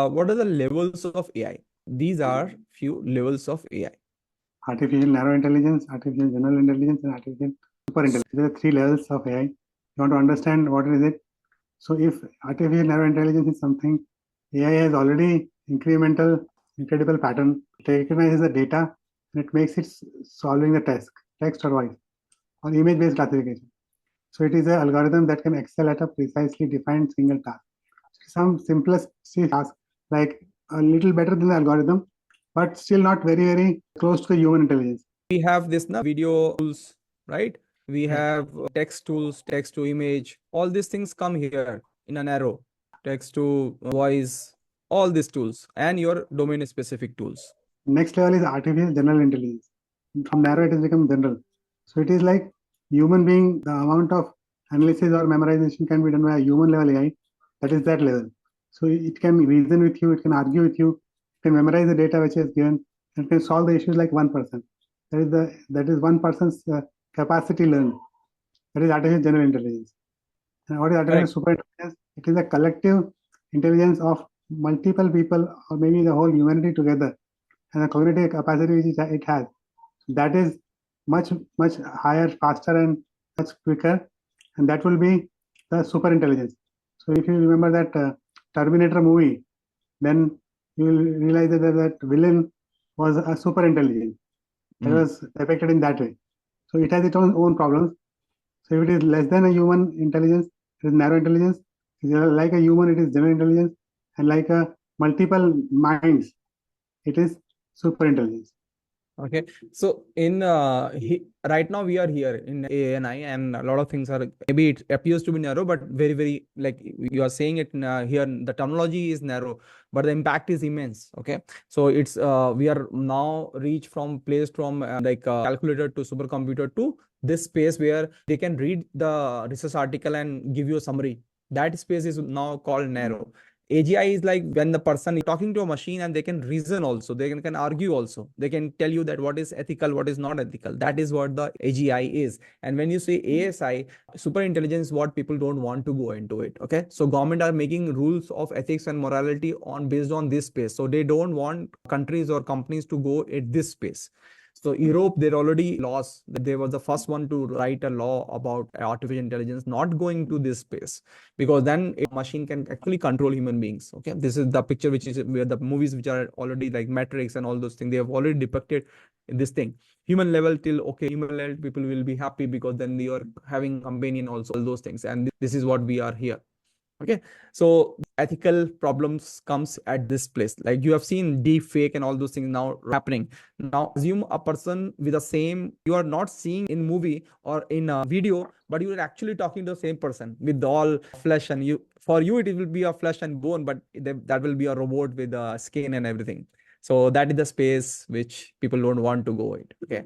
what are the levels of AI? These are few levels of AI. Artificial narrow intelligence, artificial general intelligence, and artificial super intelligence. There are three levels of AI. You want to understand what is it? So if artificial narrow intelligence is something, AI has already incredible pattern. It recognizes the data and it makes it solving the text or voice, or image-based classification. So it is an algorithm that can excel at a precisely defined single task. Some simplest task, like a little better than the algorithm, but still not very close to the human intelligence. We have this video tools, right? We Right. have text tools, text to image. All these things come here in an arrow. Text to voice, all these tools, and your domain specific tools. Next level is artificial general intelligence. From narrow, it has become general. So it is like human being, the amount of analysis or memorization can be done by a human level AI. That is that level. So it can reason with you, it can argue with you, it can memorize the data which is given, and it can solve the issues like one person. That is one person's capacity learned. That is artificial general intelligence. And what is artificial Correct. super intelligence? It is a collective intelligence of multiple people or maybe the whole humanity together, and the cognitive capacity which it has. That is much higher, faster, and much quicker, and that will be the super intelligence. So if you remember that Terminator movie, then you will realize that villain was a super intelligence that was depicted in that way. So it has its own problems. So if it is less than a human intelligence, it is narrow intelligence. If it is like a human, it is general intelligence, and like a multiple minds, it is super intelligence. Okay, so in right now we are here in ANI, and a lot of things are, maybe it appears to be narrow, but very like you are saying it here. The terminology is narrow, but the impact is immense. Okay, so it's we are now reach from place from calculator to supercomputer to this space where they can read the research article and give you a summary. That space is now called narrow. AGI is like when the person is talking to a machine and they can reason also, they can argue also. They can tell you that what is ethical, what is not ethical. That is what the AGI is. And when you say ASI, super intelligence, what people don't want to go into it. Okay. So government are making rules of ethics and morality on based on this space. So they don't want countries or companies to go at this space. So Europe, they're already lost. They were the first one to write a law about artificial intelligence not going to this space, because then a machine can actually control human beings. Okay, this is the picture which is where the movies which are already like Matrix and all those things, they have already depicted this thing. Human level till okay, human level people will be happy because then they are having companion also, all those things, and this is what we are here. Okay, so ethical problems comes at this place. Like you have seen deep fake and all those things now happening. Now assume a person with the same you are not seeing in movie or in a video, but you are actually talking to the same person with all flesh, and you for you it will be a flesh and bone, but that will be a robot with skin and everything. So that is the space which people don't want to go in. Okay,